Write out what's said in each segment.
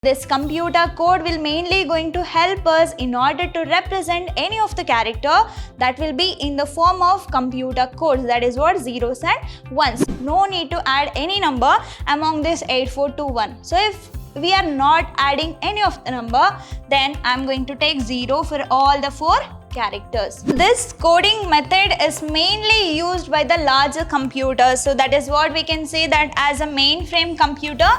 This computer code will mainly going to help us in order to represent any of the character that will be in the form of computer codes, that is what, zeros and ones. No need to add any number among this 8421. So if we are not adding any of the number, then I'm going to take 0 for all the 4 characters. This coding method is mainly used by the larger computers. So that is what we can say that as a mainframe computer.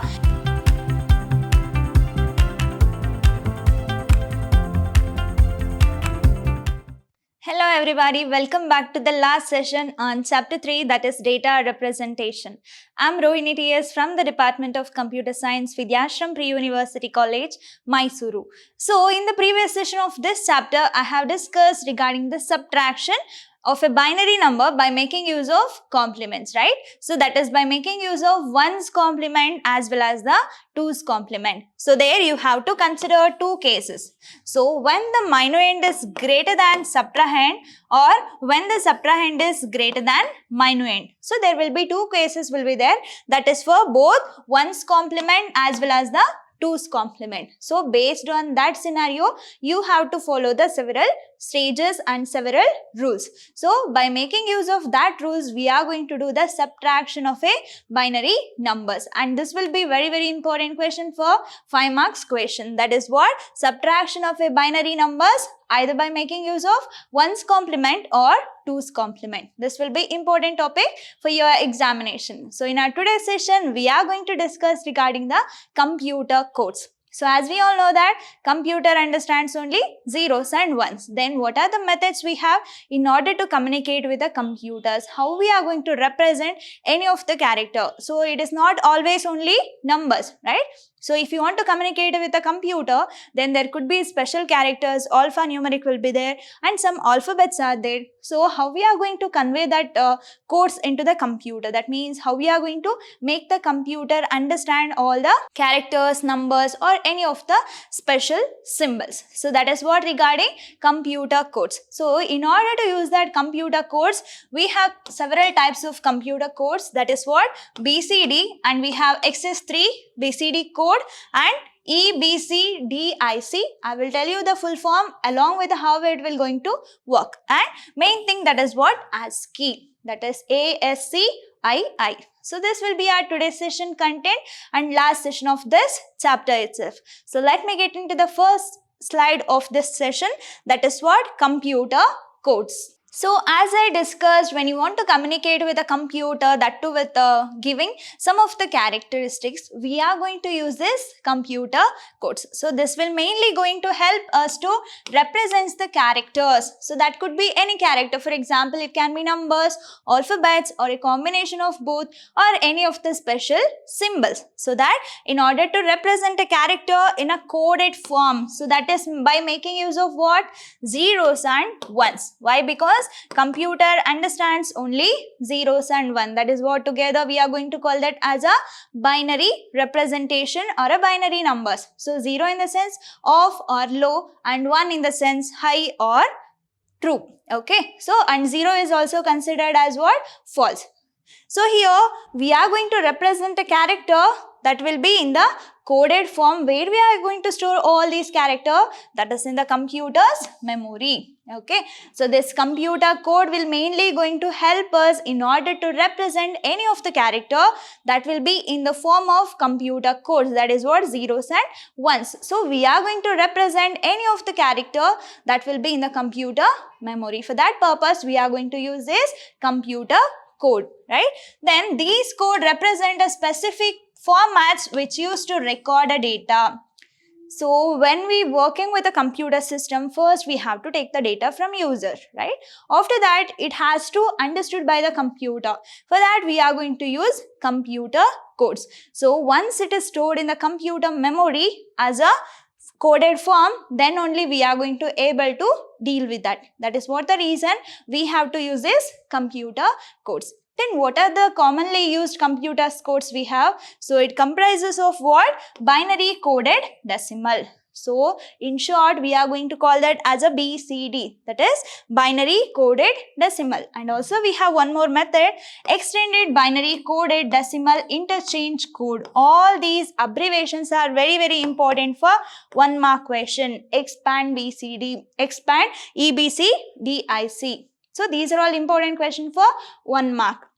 Hello everybody, welcome back to the last session on chapter 3, that is data representation. I'm Rohini TS from the Department of Computer Science, Vidyashram Pre-University College, Mysuru. So in the previous session of this chapter, I have discussed regarding the subtraction of a binary number by making use of complements, right? So that is by making use of 1's complement as well as the 2's complement. So there you have to consider 2 cases. So when the minuend is greater than subtrahend or when the subtrahend is greater than minuend. So there will be 2 cases will be there, that is for both 1's complement as well as the 2's complement. So based on that scenario, you have to follow the several stages and several rules. So by making use of that rules, we are going to do the subtraction of a binary numbers, and this will be very important question for 5 marks question. That is what, subtraction of a binary numbers either by making use of 1's complement or 2's complement. This will be important topic for your examination. So in our today's session, we are going to discuss regarding the computer codes. So as we all know that computer understands only zeros and ones. Then what are the methods we have in order to communicate with the computers? How we are going to represent any of the character? So it is not always only numbers, right? So if you want to communicate with a computer, then there could be special characters, alphanumeric will be there and some alphabets are there. So how we are going to convey that codes into the computer? That means how we are going to make the computer understand all the characters, numbers or any of the special symbols. So that is what regarding computer codes. So in order to use that computer codes, we have several types of computer codes. That is what, BCD, and we have XS3 BCD code and EBCDIC. I will tell you the full form along with how it will going to work. And main thing, that is what, ASCII, that is ASCII. So this will be our today's session content and last session of this chapter itself. So let me get into the first slide of this session, that is what, computer codes. So as I discussed, when you want to communicate with a computer, that too with giving some of the characteristics, we are going to use this computer codes. So this will mainly going to help us to represent the characters. So that could be any character. For example, it can be numbers, alphabets or a combination of both or any of the special symbols. So that in order to represent a character in a coded form, so that is by making use of what, zeros and ones. Why? Because computer understands only zeros and one. That is what together we are going to call that as a binary representation or a binary numbers. So 0 in the sense off or low and 1 in the sense high or true. Okay. So and 0 is also considered as what, false. So here we are going to represent a character that will be in the coded form where we are going to store all these characters, that is in the computer's memory. Okay. So this computer code will mainly going to help us in order to represent any of the character that will be in the form of computer codes, that is what, zeros and ones. So we are going to represent any of the character that will be in the computer memory. For that purpose, we are going to use this computer code, right? Then these code represent a specific formats which used to record a data. So when we working with a computer system, first we have to take the data from user, right? After that, it has to understood by the computer. For that, we are going to use computer codes. So once it is stored in the computer memory as a coded form, then only we are going to able to deal with that. That is what the reason we have to use this computer codes. Then what are the commonly used computer codes we have? So it comprises of what? Binary coded decimal. So in short, we are going to call that as a BCD, that is binary coded decimal. And also we have one more method, extended binary coded decimal interchange code. All these abbreviations are very, very important for 1 mark question. Expand BCD, expand EBC, DIC. So these are all important questions for 1 mark.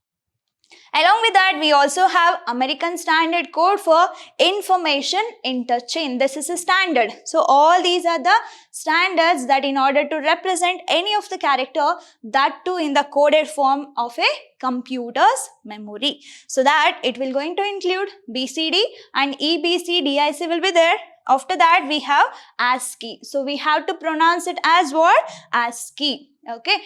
Along with that, we also have American Standard Code for information interchange. This is a standard. So all these are the standards that in order to represent any of the character, that too in the coded form of a computer's memory. So that it will going to include BCD and EBC, DIC will be there. After that, we have ASCII. So we have to pronounce it as what? ASCII. Okay,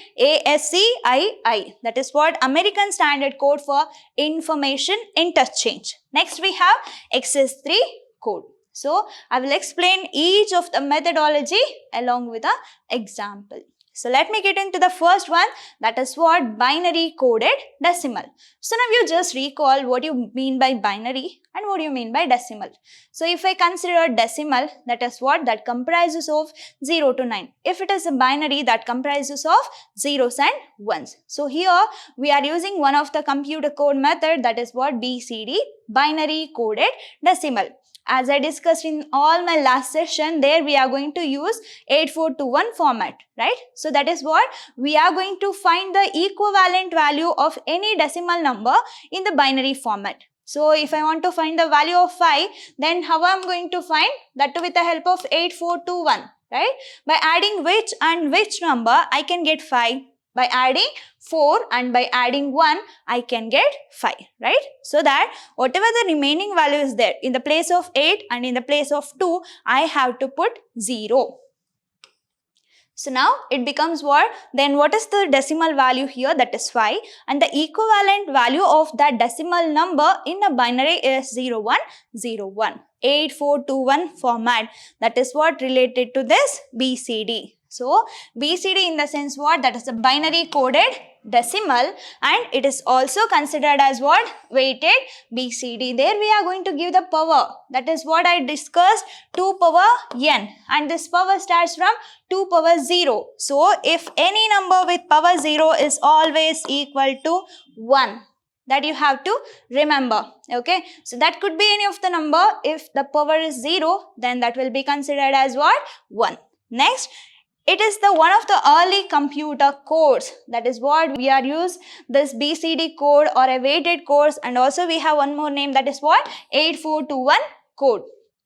ASCII. That is what? American Standard Code for Information Interchange. Next, we have XS3 code. So I will explain each of the methodology along with an example. So let me get into the first one, that is what? Binary coded decimal. So now you just recall what you mean by binary and what you mean by decimal. So if I consider decimal, that is what? That comprises of 0 to 9. If it is a binary, that comprises of zeros and ones. So here we are using one of the computer code method, that is what? BCD, binary coded decimal. As I discussed in all my last session, there we are going to use 8421 format, right? So that is what? We are going to find the equivalent value of any decimal number in the binary format. So if I want to find the value of 5, then how I am going to find? That with the help of 8421, right? By adding which and which number, I can get 5. By adding 4 and by adding 1, I can get 5, right? So that whatever the remaining value is there, in the place of 8 and in the place of 2, I have to put 0. So now it becomes what? Then what is the decimal value here? That is 5. And the equivalent value of that decimal number in a binary is 0101. 8421 format. That is what related to this BCD. So BCD in the sense what? That is a binary coded decimal, and it is also considered as what? Weighted BCD. There we are going to give the power. That is what I discussed, 2 power n, and this power starts from 2 power 0. So if any number with power 0 is always equal to 1. That you have to remember, okay? So that could be any of the number. If the power is 0, then that will be considered as what? 1. Next, it is the one of the early computer codes. That is what we are use this BCD code or a weighted codes, and also we have one more name, that is what? 8421 code.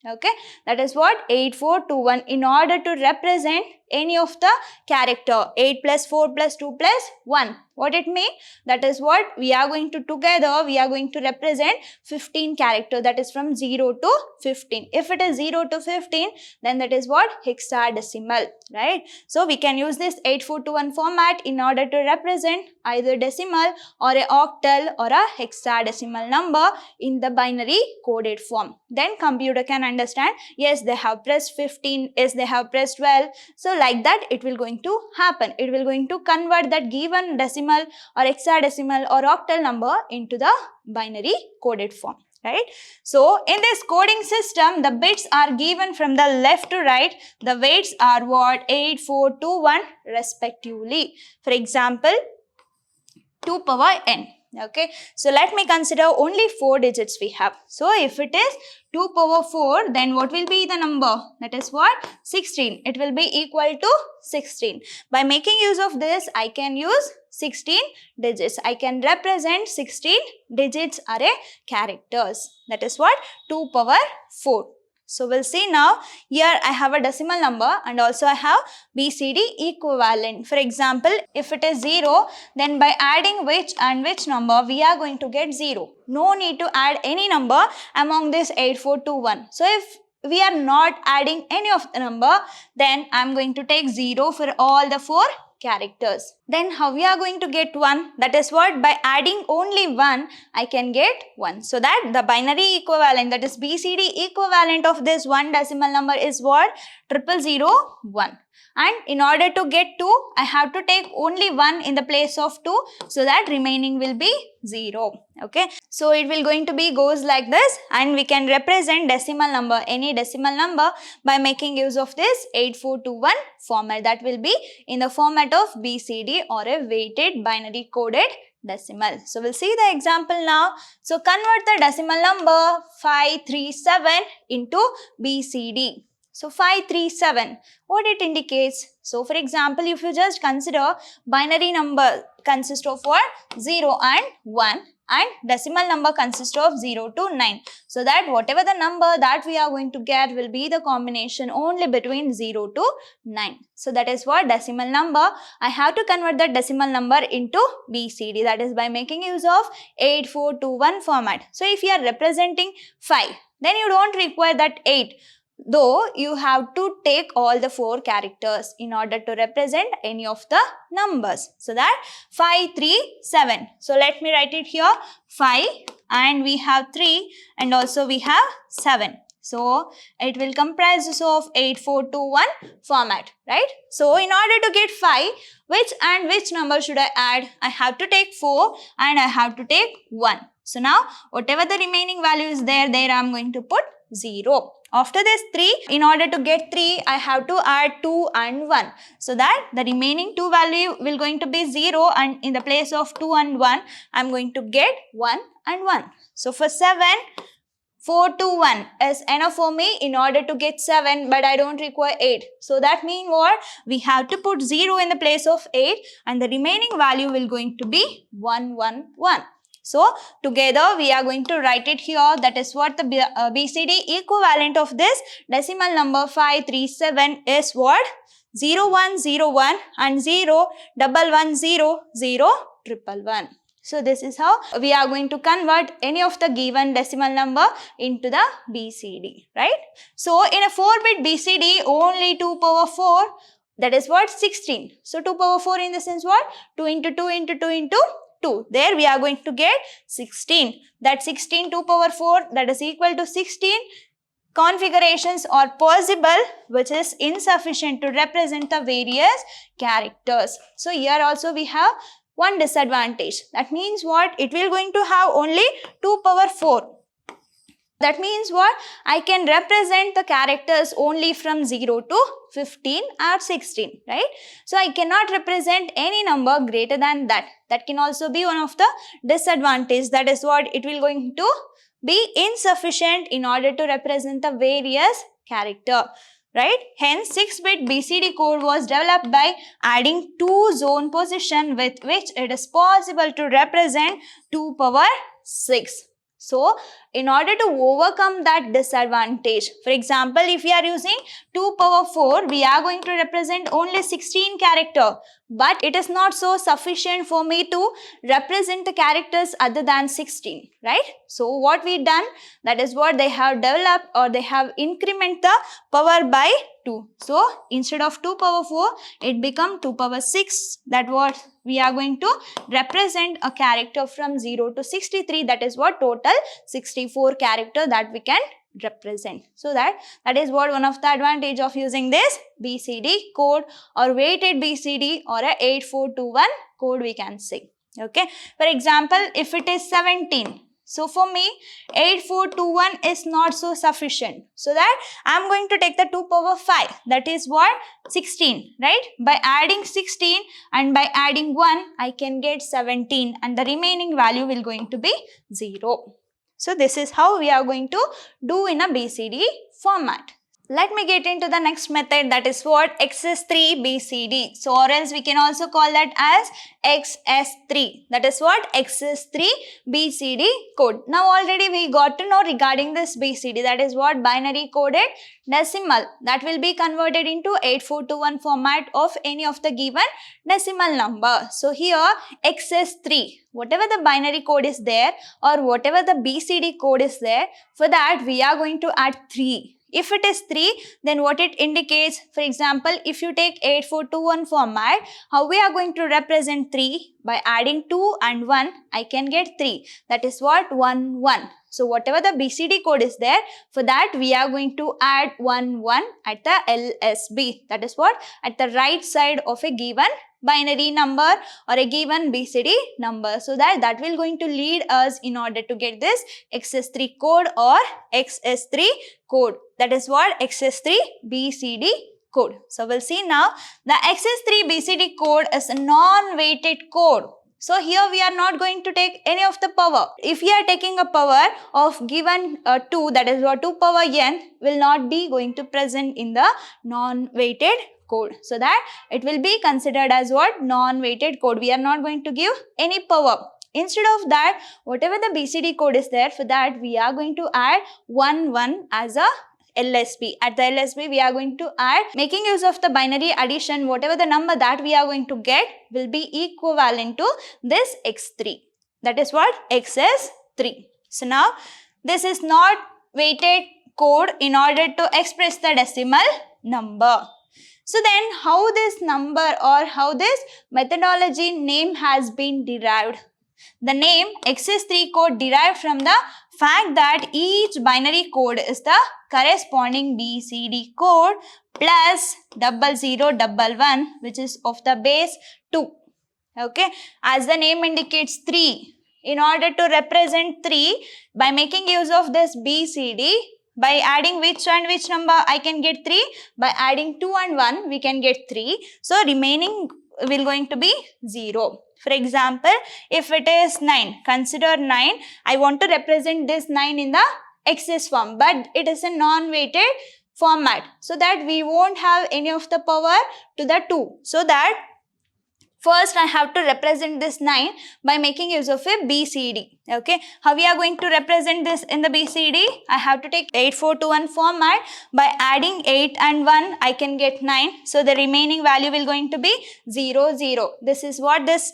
Okay, that is what? 8421 in order to represent any of the character. 8 plus 4 plus 2 plus 1. What it means? That is what? We are going to together, we are going to represent 15 character, that is from 0 to 15. If it is 0 to 15, then that is what? Hexadecimal, right? So we can use this 8421 format in order to represent either decimal or a octal or a hexadecimal number in the binary coded form. Then computer can understand, yes, they have pressed 15, yes, they have pressed 12. So like that it will going to happen. It will going to convert that given decimal or hexadecimal or octal number into the binary coded form, right? So in this coding system, the bits are given from the left to right. The weights are what? 8, 4, 2, 1 respectively. For example, 2 power n. Okay, so let me consider only 4 digits we have. So if it is 2 power 4, then what will be the number? That is what? 16. It will be equal to 16. By making use of this, I can use 16 digits. I can represent 16 digits array characters. That is what? 2 power 4. So we'll see now, here I have a decimal number and also I have BCD equivalent. For example, if it is 0, then by adding which and which number, we are going to get 0. No need to add any number among this 8421. So if we are not adding any of the number, then I'm going to take 0 for all the 4 characters. Then how we are going to get 1? That is what? By adding only 1, I can get 1. So that the binary equivalent, that is BCD equivalent of this one decimal number is what? 0001. And in order to get 2, I have to take only 1 in the place of 2, so that remaining will be 0. Okay, so it will going to be goes like this, and we can represent decimal number, any decimal number, by making use of this 8421 format. That will be in the format of BCD, or a weighted binary coded decimal. So we'll see the example now. So convert the decimal number 537 into BCD. So 537, what it indicates? So for example, if you just consider binary number consists of what? 0 and 1, and decimal number consists of 0 to 9. So that whatever the number that we are going to get will be the combination only between 0 to 9. So that is what decimal number. I have to convert that decimal number into BCD, that is by making use of 8421 format. So if you are representing 5, then you don't require that 8. Though you have to take all the 4 characters in order to represent any of the numbers. So that 537. So let me write it here. 5, and we have 3, and also we have 7. So it will comprise of 8421 format, right? So in order to get 5, which number should I add? I have to take 4 and I have to take 1. So now whatever the remaining value is there I am going to put 0. After this 3, in order to get 3, I have to add 2 and 1. So that the remaining 2 value will going to be 0, and in the place of 2 and 1, I am going to get 1 and 1. So for 7, 4 to 1 is enough for me in order to get 7, but I don't require 8. So that means what? We have to put 0 in the place of 8, and the remaining value will going to be 1, 1, 1. So together we are going to write it here. That is what the BCD equivalent of this decimal number 537 is what? 0101 and 01100111. So this is how we are going to convert any of the given decimal number into the BCD, right? So in a 4-bit BCD, only 2 power 4, that is what? 16. So 2 power 4 in the sense what? 2 into 2 into 2 into 2. There we are going to get 16. That 16 2 power 4, that is equal to 16 configurations are possible, which is insufficient to represent the various characters. So here also we have one disadvantage. That means what? It will going to have only 2 power 4. That means what? I can represent the characters only from 0 to 15 or 16, right? So I cannot represent any number greater than that. That can also be one of the disadvantages. That is what? It will going to be insufficient in order to represent the various character, right? Hence 6-bit BCD code was developed by adding 2 zone position, with which it is possible to represent 2 power 6. So, in order to overcome that disadvantage, for example, if we are using 2 power 4, we are going to represent only 16 character, but it is not so sufficient for me to represent the characters other than 16, right? So, what we done, that is what they have developed, or they have increment the power by 2. So, instead of 2 power 4, it become 2 power 6. That what we are going to represent a character from 0 to 63. That is what? Total 64 character that we can represent. So that is what one of the advantage of using this BCD code, or weighted BCD, or a 8421 code we can say. Okay. For example, if it is 17. So for me, 8421 is not so sufficient. So that I am going to take the 2 power 5. That is what? 16, right? By adding 16 and by adding 1, I can get 17, and the remaining value will going to be 0. So this is how we are going to do in a BCD format. Let me get into the next method, that is what? XS3 BCD. So or else we can also call that as XS3. That is what? XS3 BCD code. Now already we got to know regarding this BCD. That is what? Binary coded decimal. That will be converted into 8421 format of any of the given decimal number. So here XS3. Whatever the binary code is there, or whatever the BCD code is there, for that we are going to add 3. If it is 3, then what it indicates, for example, if you take 8421 format, how we are going to represent 3? By adding 2 and 1, I can get 3. That is what? 1, 1. So whatever the BCD code is there, for that we are going to add 1, 1 at the LSB. That is what? At the right side of a given binary number or a given BCD number. So that will going to lead us in order to get this XS3 code or XS3 code. That is what? XS3 BCD code. So we'll see now the XS3 BCD code is a non-weighted code. So here we are not going to take any of the power. If we are taking a power of given 2, that is what 2 power n, will not be going to present in the non-weighted code. So that it will be considered as what? Non-weighted code. We are not going to give any power. Instead of that, whatever the BCD code is there, for that we are going to add 1, 1 as a LSB. At the LSB, we are going to add, making use of the binary addition, whatever the number that we are going to get will be equivalent to this X3. That is what? XS3. So now, this is not weighted code in order to express the decimal number. So then, how this number or how this methodology name has been derived? The name XS3 code derived from the fact that each binary code is the corresponding BCD code plus 0011, which is of the base 2. Okay, as the name indicates 3. In order to represent 3, by making use of this BCD, by adding which and which number I can get 3? By adding 2 and 1, we can get 3. So remaining will going to be 0. For example, if it is 9, consider 9. I want to represent this 9 in the XS form, but it is a non-weighted format. So that we won't have any of the power to the 2. So that first I have to represent this 9 by making use of a BCD. Okay, how we are going to represent this in the BCD? I have to take 8421 format. By adding 8 and 1, I can get 9. So the remaining value will going to be 0, 0. This is what this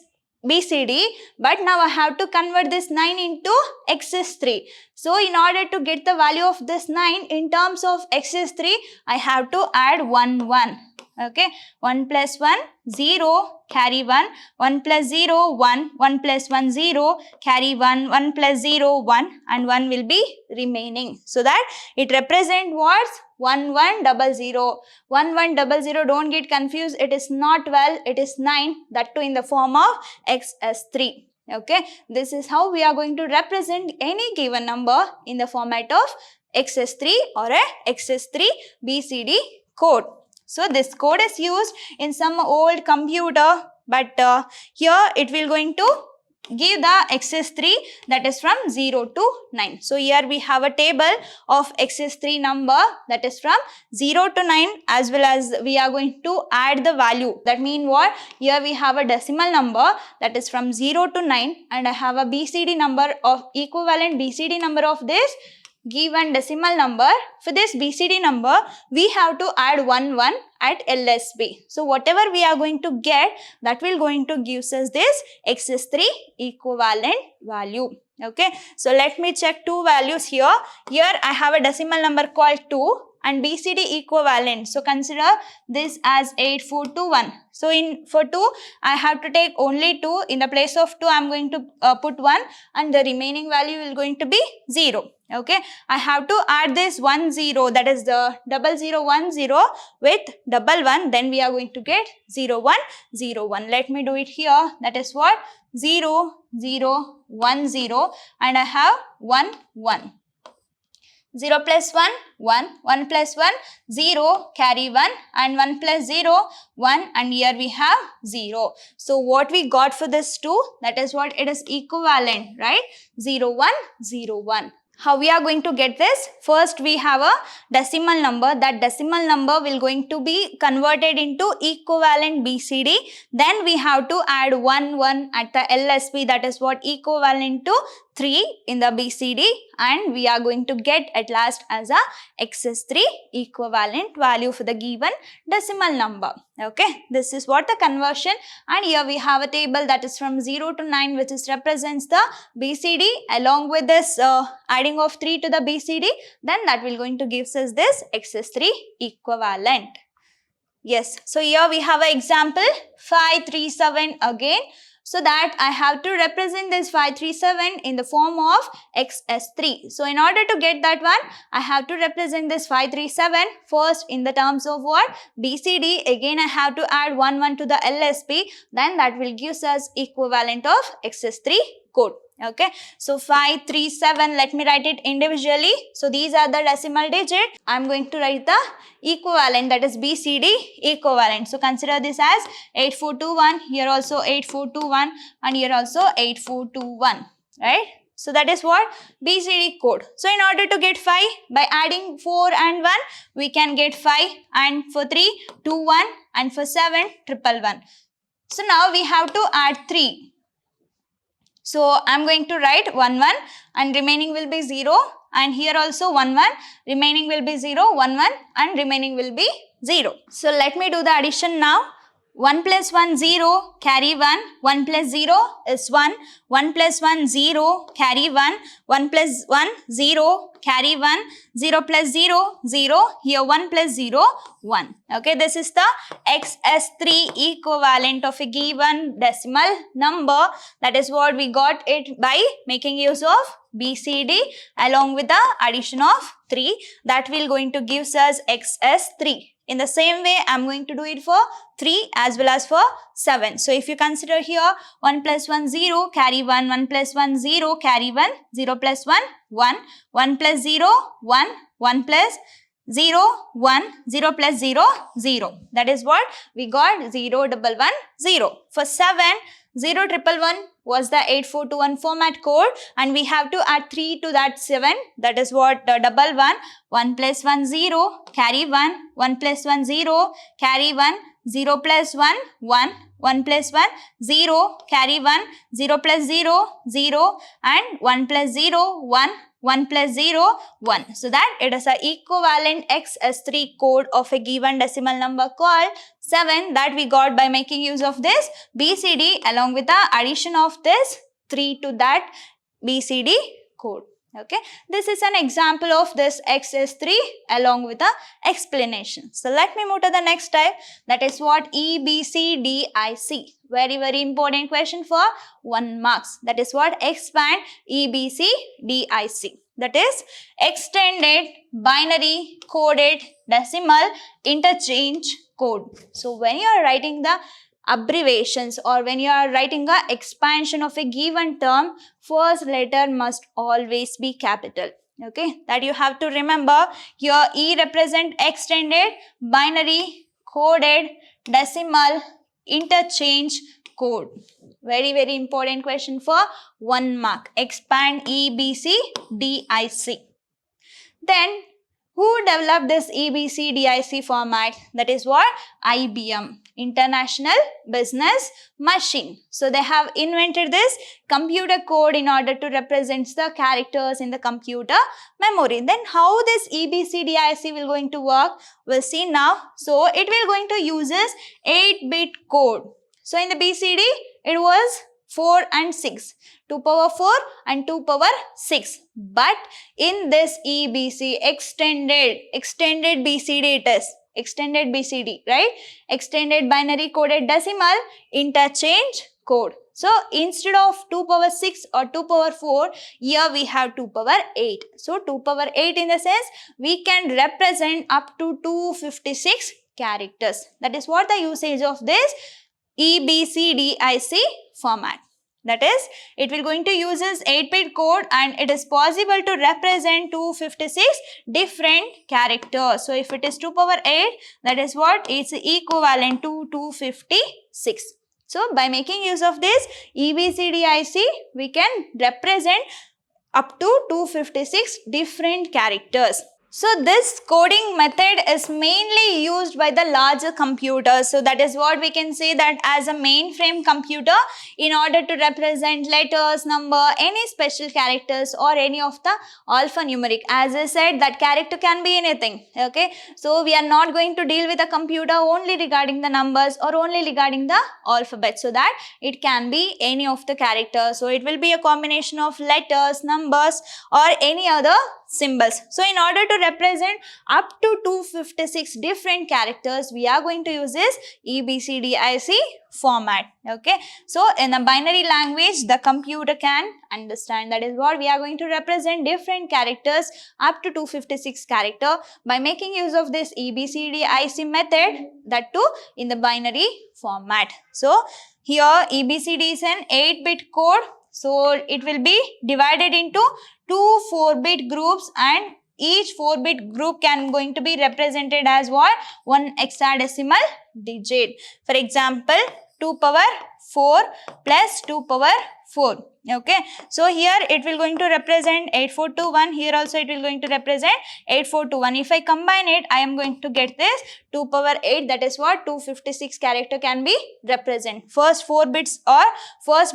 BCD, but now I have to convert this 9 into XS3. So in order to get the value of this 9 in terms of XS3, I have to add 1, 1. Okay, 1 plus 1, 0, carry 1, 1 plus 0, 1, 1 plus 1, 0, carry 1, 1 plus 0, 1, and 1 will be remaining. So that it represents what? 1100. 1100, don't get confused, it is not 12, it is 9, that too in the form of XS3. Okay, this is how we are going to represent any given number in the format of XS3 or a XS3 BCD code. So this code is used in some old computer, but here it will going to give the XS3 that is from 0 to 9. So here we have a table of XS3 number that is from 0 to 9, as well as we are going to add the value. That means what? Here we have a decimal number that is from 0 to 9, and I have a BCD number of equivalent BCD number of this given decimal number. For this BCD number, we have to add 1, 1 at LSB. So whatever we are going to get, that will going to give us this XS3 equivalent value. Okay, so let me check two values here. Here I have a decimal number called 2 and BCD equivalent. So consider this as 8421. So for 2, I have to take only 2. In the place of 2, I am going to put 1, and the remaining value will going to be 0. Okay, I have to add this 1, 0, that is the 0010 with 11. Then we are going to get 0101. Let me do it here. That is what? 0010, and I have 1, 1. 0 plus 1, 1, 1 plus 1, 0, carry 1, and 1 plus 0, 1, and here we have 0. So what we got for this 2, that is what? It is equivalent, right? 0101. How we are going to get this? First we have a decimal number. That decimal number will going to be converted into equivalent BCD. Then we have to add 1, 1 at the LSB. That is what? Equivalent to 3 in the BCD, and we are going to get at last as a XS3 equivalent value for the given decimal number. Okay, this is what the conversion, and here we have a table that is from 0 to 9, which is represents the BCD along with this adding of 3 to the BCD, then that will going to gives us this XS3 equivalent. Yes, so here we have an example 537 again. So that I have to represent this 537 in the form of XS3. So in order to get that one, I have to represent this 537 first in the terms of what? BCD. Again, I have to add 1 to the LSB. Then that will give us equivalent of XS3 code. Okay, so 537, let me write it individually. So these are the decimal digit. I'm going to write the equivalent, that is BCD equivalent. So consider this as 8421, here also 8421, and here also 8421, right? So that is what? BCD code. So in order to get 5, by adding 4 and 1, we can get 5, and for 3, 2, 1, and for 7, 111. So now we have to add 3. So I'm going to write 1, 1, and remaining will be 0, and here also 1, 1, remaining will be 0, 1, 1, and remaining will be 0. So let me do the addition now. 1 plus 1, 0, carry 1, 1 plus 0 is 1, 1 plus 1, 0, carry 1, 1 plus 1, 0, carry 1, 0 plus 0, 0, here 1 plus 0, 1. Okay, this is the XS3 equivalent of a given decimal number. That is what we got it by making use of BCD along with the addition of 3. That will going to give us XS3. In the same way, I am going to do it for 3 as well as for 7. So if you consider here 1 plus 1, 0, carry 1, 1 plus 1, 0, carry 1, 0 plus 1, 1, 1 plus 0, 1, 1 plus 0, 1, 0 plus 0, 0. That is what we got 0, 1, 1, 0. For 7, 0, 1, 1 was the 8421 format code, and we have to add 3 to that 7. That is what the 1, 1, 1 plus 1, 0, carry 1, 1 plus 1, 0, carry 1, 0 plus 1, 1, 1 plus 1, 0, carry 1, 0 plus 0, 0, and 1 plus 0, 1, 1 plus 0, 1. So that it is an equivalent XS3 code of a given decimal number called 7 that we got by making use of this BCD along with the addition of this 3 to that BCD code. Okay, this is an example of this XS3 along with the explanation. So let me move to the next type, that is what? EBCDIC. Very important question for 1 marks. That is what? Expand EBCDIC. That is extended binary coded decimal interchange code. So when you are writing the abbreviations or when you are writing the expansion of a given term, first letter must always be capital. Okay, that you have to remember. Here E represent extended binary coded decimal interchange code. Very important question for 1 mark. Expand EBCDIC. Then who developed this EBCDIC format? That is what? IBM, International Business Machine. So they have invented this computer code in order to represent the characters in the computer memory. Then how this EBCDIC will going to work? We'll see now. So it will going to use this 8-bit code. So in the BCD, it was 4 and 6, 2 power 4 and 2 power 6. But in this EBC, extended BCD it is. Extended BCD, right? Extended binary coded decimal interchange code. So instead of 2 power 6 or 2 power 4, here we have 2 power 8. So 2 power 8 in the sense, we can represent up to 256 characters. That is what the usage of this EBCDIC format. That is, it will going to use this 8-bit code and it is possible to represent 256 different characters. So if it is 2 power 8, that is what? It's equivalent to 256. So by making use of this EBCDIC, we can represent up to 256 different characters. So this coding method is mainly used by the larger computers. So that is what we can say, that as a mainframe computer, in order to represent letters, number, any special characters or any of the alphanumeric. As I said, that character can be anything. Okay. So we are not going to deal with a computer only regarding the numbers or only regarding the alphabet. So that it can be any of the characters. So it will be a combination of letters, numbers or any other symbols. So in order to represent up to 256 different characters, we are going to use this EBCDIC format. Okay. So in a binary language, the computer can understand. That is what we are going to represent different characters up to 256 character by making use of this EBCDIC method, that too in the binary format. So here EBCD is an 8-bit code. So it will be divided into two 4-bit groups, and each 4-bit group can going to be represented as what? One hexadecimal digit. For example, 2 power 4 plus 2 power 4. Okay. So here it will going to represent 8421. Here also it will going to represent 8421. If I combine it, I am going to get this 2 power 8. That is what 256 character can be represent. First 4 bits or first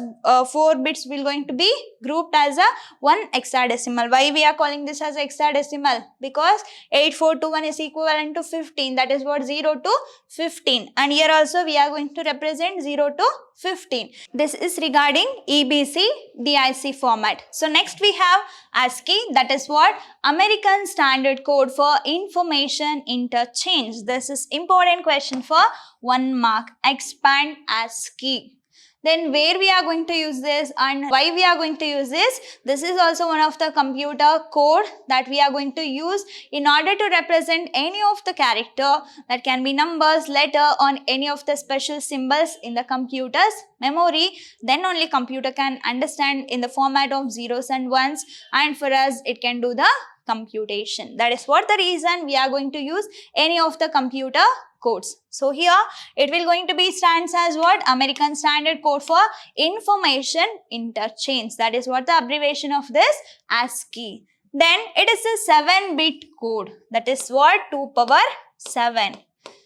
4 bits will going to be grouped as a one hexadecimal. Why we are calling this as hexadecimal? Because 8421 is equivalent to 15. That is what 0 to 15. And here also we are going to represent 0 to 15. This is regarding EBCDIC format. So next we have ASCII, that is what? American Standard Code for Information Interchange. This is important question for 1 mark. Expand ASCII. Then where we are going to use this and why we are going to use this? This is also one of the computer code that we are going to use in order to represent any of the character, that can be numbers, letter or any of the special symbols in the computer's memory. Then only computer can understand in the format of zeros and ones, and for us it can do the computation. That is what the reason we are going to use any of the computer codes. So here it will going to be stands as what? American Standard Code for Information Interchange. That is what the abbreviation of this ASCII. Then it is a 7-bit code. That is what? 2 power 7.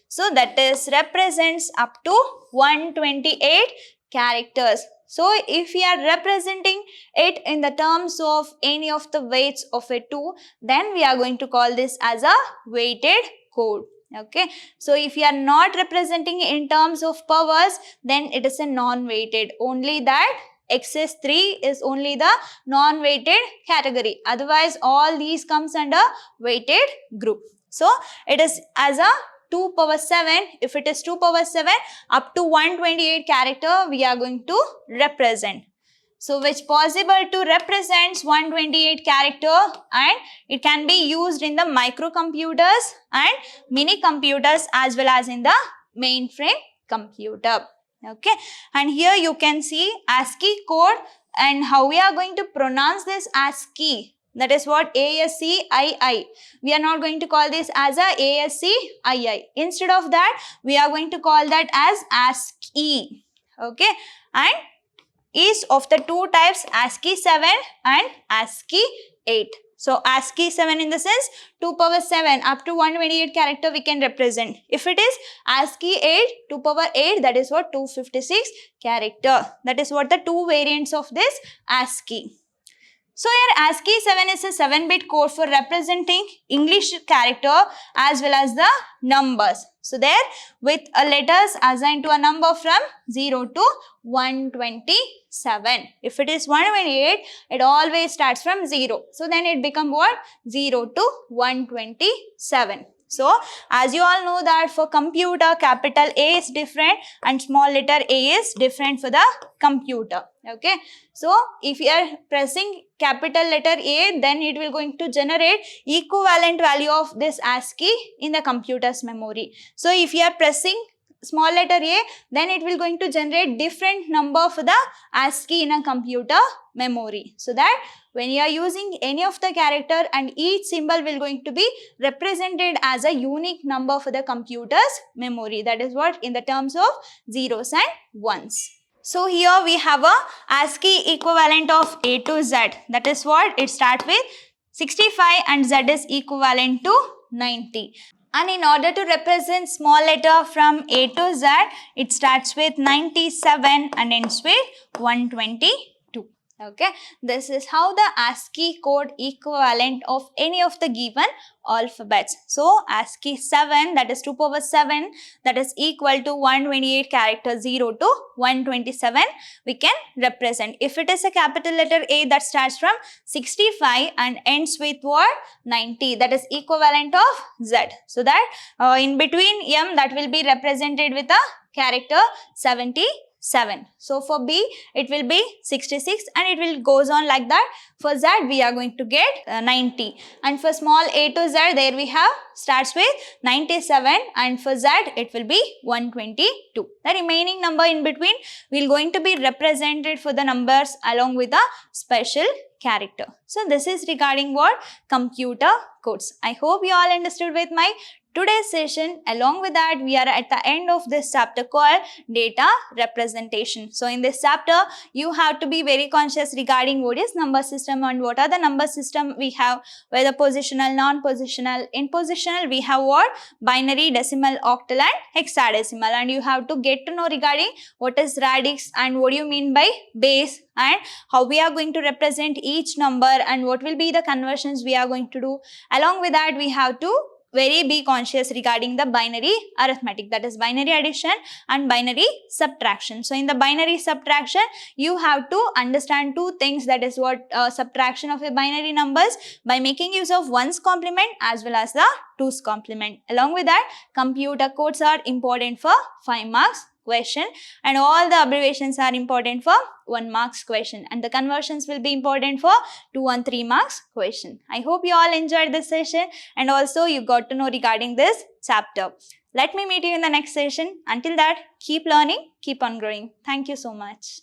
So that is represents up to 128 characters. So if we are representing it in the terms of any of the weights of a 2, then we are going to call this as a weighted code. Okay. So if you are not representing in terms of powers, then it is a non-weighted. Only that XS3 is only the non-weighted category. Otherwise, all these comes under weighted group. So it is as a 2 power 7. If it is 2 power 7, up to 128 character we are going to represent. So which possible to represent 128 character, and it can be used in the microcomputers and mini computers as well as in the mainframe computer. Okay. And here you can see ASCII code and how we are going to pronounce this ASCII. That is what? ASCII. We are not going to call this as a ASCII. Instead of that, we are going to call that as ASCII. Okay. And each of the two types, ASCII 7 and ASCII 8. So ASCII 7 in the sense 2 power 7 up to 128 character we can represent. If it is ASCII 8, 2 power 8, that is what? 256 character. That is what the two variants of this ASCII. So here ASCII 7 is a 7-bit code for representing English character as well as the numbers. So there with letters assigned to a number from 0 to 127. If it is 128, it always starts from 0. So then it becomes what? 0 to 127. So as you all know that for computer, capital A is different and small letter A is different for the computer. Okay. So if you are pressing capital letter A, then it will going to generate equivalent value of this ASCII in the computer's memory. So if you are pressing small letter A, then it will going to generate different number for the ASCII in a computer memory. So that when you are using any of the character and each symbol will going to be represented as a unique number for the computer's memory. That is what in the terms of zeros and ones. So here we have a ASCII equivalent of A to Z. That is what it starts with 65 and Z is equivalent to 90. And in order to represent small letter from A to Z, it starts with 97 and ends with 122. Okay, this is how the ASCII code equivalent of any of the given alphabets. So ASCII 7, that is 2 power 7, that is equal to 128 characters 0 to 127 we can represent. If it is a capital letter A, that starts from 65 and ends with what? 90, that is equivalent of Z. So that in between M, that will be represented with a character 77. So for B, it will be 66 and it will goes on like that. For Z, we are going to get 90. And for small A to Z, there we have starts with 97 and for Z, it will be 122. The remaining number in between will going to be represented for the numbers along with a special character. So this is regarding what? Computer codes. I hope you all understood with my today's session. Along with that, we are at the end of this chapter called data representation. So in this chapter, you have to be very conscious regarding what is number system and what are the number system we have, whether positional, non-positional. In positional, we have what? Binary, decimal, octal and hexadecimal. And you have to get to know regarding what is radix and what do you mean by base and how we are going to represent each number and what will be the conversions we are going to do. Along with that, we have to be conscious regarding the binary arithmetic, that is binary addition and binary subtraction. So in the binary subtraction, you have to understand two things, that is what subtraction of a binary numbers by making use of 1's complement as well as the 2's complement. Along with that, computer codes are important for 5 marks question and all the abbreviations are important for 1 marks question and the conversions will be important for 2 and 3 marks question. I hope you all enjoyed this session and also you got to know regarding this chapter. Let me meet you in the next session. Until that, keep learning, keep on growing. Thank you so much.